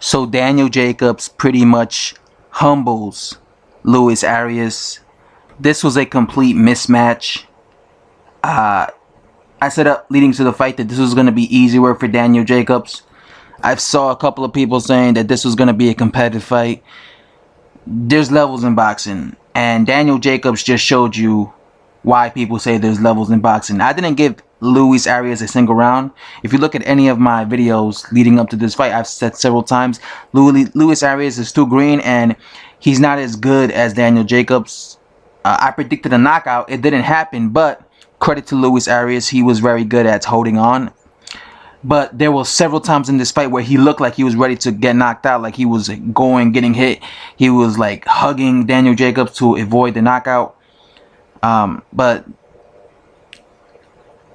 So Daniel Jacobs pretty much humbles Luis Arias. This was a complete mismatch. I said up leading to the fight that this was going to be easy work for Daniel Jacobs. I saw a couple of people saying that this was going to be a competitive fight. There's levels in boxing, and Daniel Jacobs just showed you why people say there's levels in boxing. I didn't give Luis Arias a single round. If you look at any of my videos leading up to this fight, I've said several times, Luis Arias is too green and he's not as good as Daniel Jacobs. I predicted a knockout. It didn't happen, but credit to Luis Arias. He was very good at holding on. But there were several times in this fight where he looked like he was ready to get knocked out, like he was getting hit. He was like hugging Daniel Jacobs to avoid the knockout. But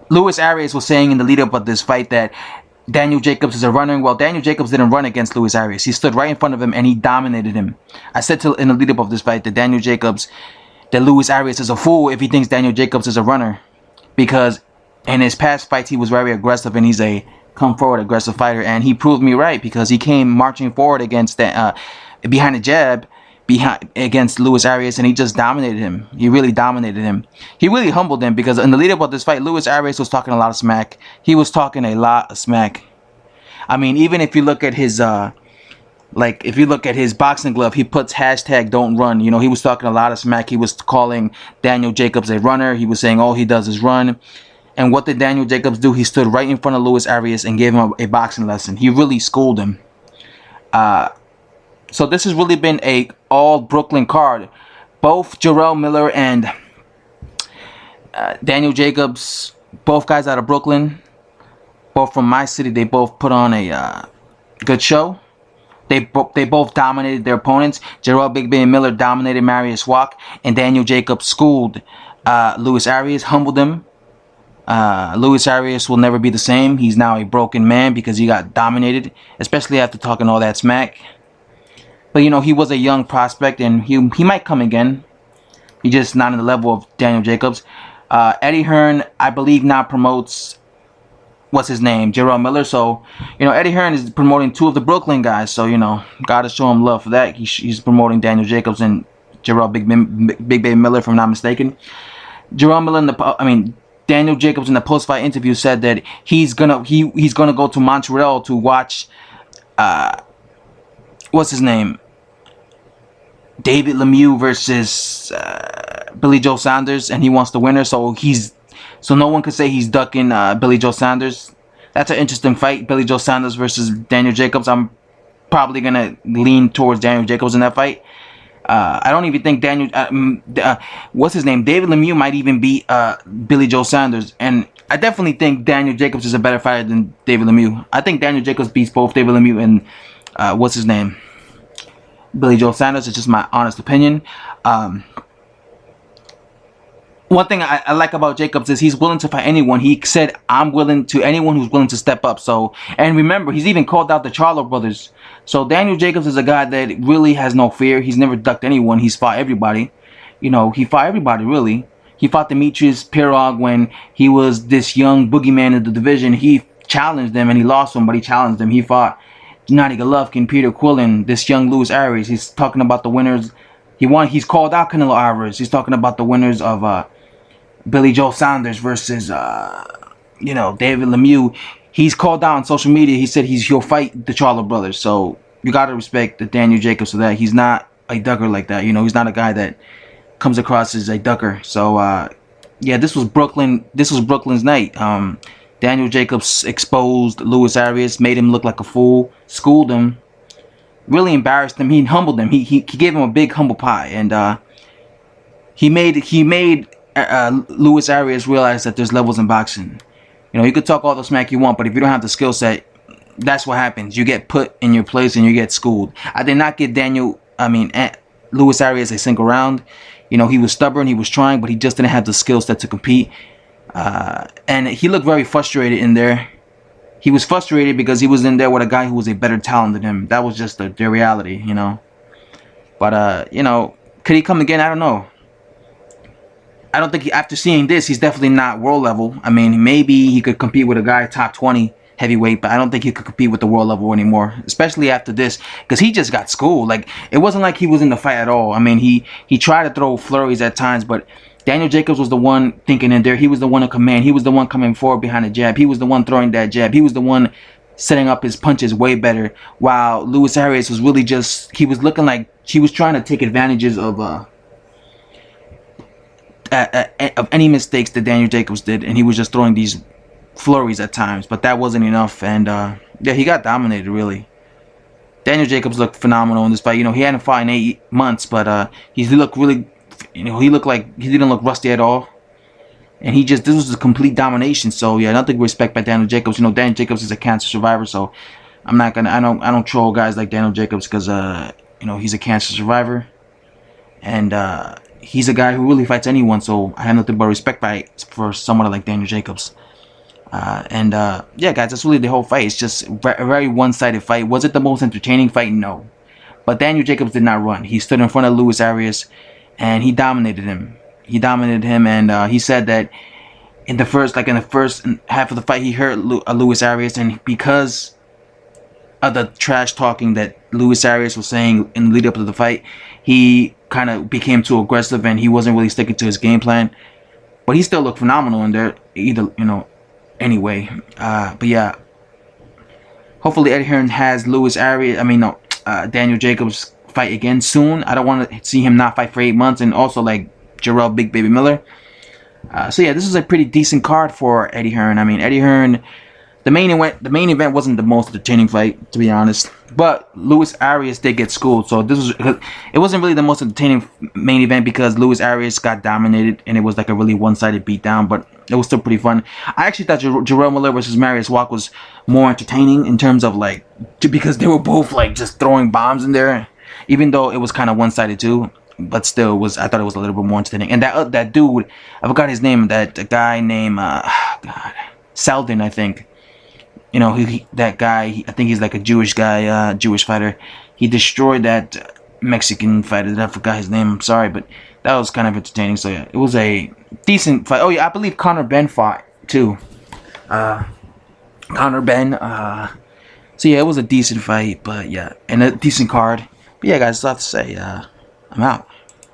Luis Arias was saying in the lead up of this fight that Daniel Jacobs is a runner. Well, Daniel Jacobs didn't run against Luis Arias. He stood right in front of him and he dominated him. I said in the lead up of this fight that Luis Arias is a fool if he thinks Daniel Jacobs is a runner, because in his past fights he was very aggressive and he's a come forward aggressive fighter, and he proved me right because he came marching forward against behind a jab against Luis Arias, and he just dominated him. He really dominated him. He really humbled him, because in the lead up of this fight, Luis Arias was talking a lot of smack. He was talking a lot of smack. I mean, even if you look at his if you look at his boxing glove, he puts hashtag don't run. You know, he was talking a lot of smack. He was calling Daniel Jacobs a runner. He was saying all he does is run. And what did Daniel Jacobs do? He stood right in front of Luis Arias and gave him a boxing lesson. He really schooled him. So this has really been a all Brooklyn card. Both Jarrell Miller and Daniel Jacobs, both guys out of Brooklyn, both from my city, they both put on a good show. They both dominated their opponents. Jarrell Big Baby Miller dominated Marius Walk, and Daniel Jacobs schooled Luis Arias, humbled him. Luis Arias will never be the same. He's now a broken man because he got dominated, especially after talking all that smack. But, you know, he was a young prospect, and he might come again. He's just not in the level of Daniel Jacobs. Eddie Hearn, I believe, now promotes, what's his name, Jarrell Miller. So, you know, Eddie Hearn is promoting two of the Brooklyn guys. So, you know, gotta show him love for that. He's promoting Daniel Jacobs and Jarrell Big Baby Miller, if I'm not mistaken. Jarrell Miller, Daniel Jacobs in the post-fight interview said that he's gonna go to Montreal to watch what's his name, David Lemieux versus Billy Joe Saunders, and he wants the winner. So no one could say he's ducking Billy Joe Saunders. That's an interesting fight, Billy Joe Saunders versus Daniel Jacobs. I'm probably gonna lean towards Daniel Jacobs in that fight. I don't even think what's his name, David Lemieux might even beat Billy Joe Saunders, and I definitely think Daniel Jacobs is a better fighter than David Lemieux. I think Daniel Jacobs beats both David Lemieux and what's his name, Billy Joe Saunders. It's just my honest opinion. One thing I like about Jacobs is he's willing to fight anyone. He said, I'm willing to anyone who's willing to step up. So, and remember, he's even called out the Charlo brothers. So Daniel Jacobs is a guy that really has no fear. He's never ducked anyone. He's fought everybody. You know, he fought everybody, really. He fought Demetrius Pirog when he was this young boogeyman in the division. He challenged them and he lost him, but he challenged them. He fought Gennady Golovkin, Peter Quillen, this young Luis Arias. He's talking about the winners. He's called out Canelo Alvarez. He's talking about the winners of Billy Joe Saunders versus David Lemieux. He's called out on social media. He said he'll fight the Charlo brothers. So you gotta respect the Daniel Jacobs for that. He's not a ducker like that. You know, he's not a guy that comes across as a ducker. So yeah, this was Brooklyn. This was Brooklyn's night. Daniel Jacobs exposed Luis Arias, made him look like a fool, schooled him, really embarrassed him. He humbled him. He gave him a big humble pie, and he made Luis Arias realize that there's levels in boxing. You know, you could talk all the smack you want, but if you don't have the skill set, that's what happens. You get put in your place and you get schooled. I did not give Luis Arias a single round. You know, he was stubborn, he was trying, but he just didn't have the skill set to compete. And he looked very frustrated in there. He was frustrated because he was in there with a guy who was a better talent than him. That was just the reality, you know. But, you know, could he come again? I don't know. I don't think after seeing this, he's definitely not world level. I mean, maybe he could compete with a guy top 20 heavyweight, but I don't think he could compete with the world level anymore, especially after this, because he just got schooled. Like, it wasn't like he was in the fight at all. I mean, he tried to throw flurries at times, but Daniel Jacobs was the one thinking in there. He was the one to command. He was the one coming forward behind the jab. He was the one throwing that jab. He was the one setting up his punches way better, while Luis Arias was really just, he was looking like he was trying to take advantages of any mistakes that Daniel Jacobs did, and he was just throwing these flurries at times, but that wasn't enough. And yeah, he got dominated, really. Daniel Jacobs looked phenomenal in this fight. You know, he hadn't fought in 8 months, but he looked really, you know, he looked like he didn't look rusty at all. And this was a complete domination. So yeah, nothing but respect by Daniel Jacobs. You know, Daniel Jacobs is a cancer survivor, so I'm not gonna, I don't troll guys like Daniel Jacobs, because you know, he's a cancer survivor, and he's a guy who really fights anyone. So I have nothing but respect for someone like Daniel Jacobs. Yeah, guys, that's really the whole fight. It's just a very one-sided fight. Was it the most entertaining fight? No. But Daniel Jacobs did not run. He stood in front of Luis Arias, and he dominated him. And he said that in the first half of the fight, he hurt Luis Arias, and because of the trash talking that Luis Arias was saying in the lead up to the fight, he kind of became too aggressive, and he wasn't really sticking to his game plan. But he still looked phenomenal in there, anyway. But yeah, hopefully Eddie Hearn has Daniel Jacobs fight again soon. I don't want to see him not fight for 8 months, and also like Jarrell Big Baby Miller. So yeah, this is a pretty decent card for Eddie Hearn. I mean, Eddie Hearn, the main event wasn't the most entertaining fight, to be honest, but Luis Arias did get schooled. So it wasn't really the most entertaining main event, because Luis Arias got dominated, and it was like a really one-sided beatdown, but it was still pretty fun. I actually thought Jarrell Miller versus Marius Walk was more entertaining in terms of because they were both like just throwing bombs in there, even though it was kind of one-sided too. But still, I thought it was a little bit more entertaining. And that dude, I forgot his name. That guy named Seldon, I think. You know, that guy. I think he's like a Jewish guy, Jewish fighter. He destroyed that Mexican fighter. I forgot his name. I'm sorry, but that was kind of entertaining. So yeah, it was a decent fight. Oh yeah, I believe Conor Benn fought too. Conor Benn. So yeah, it was a decent fight, but yeah, and a decent card. But yeah, guys, that's all I have to say. I'm out.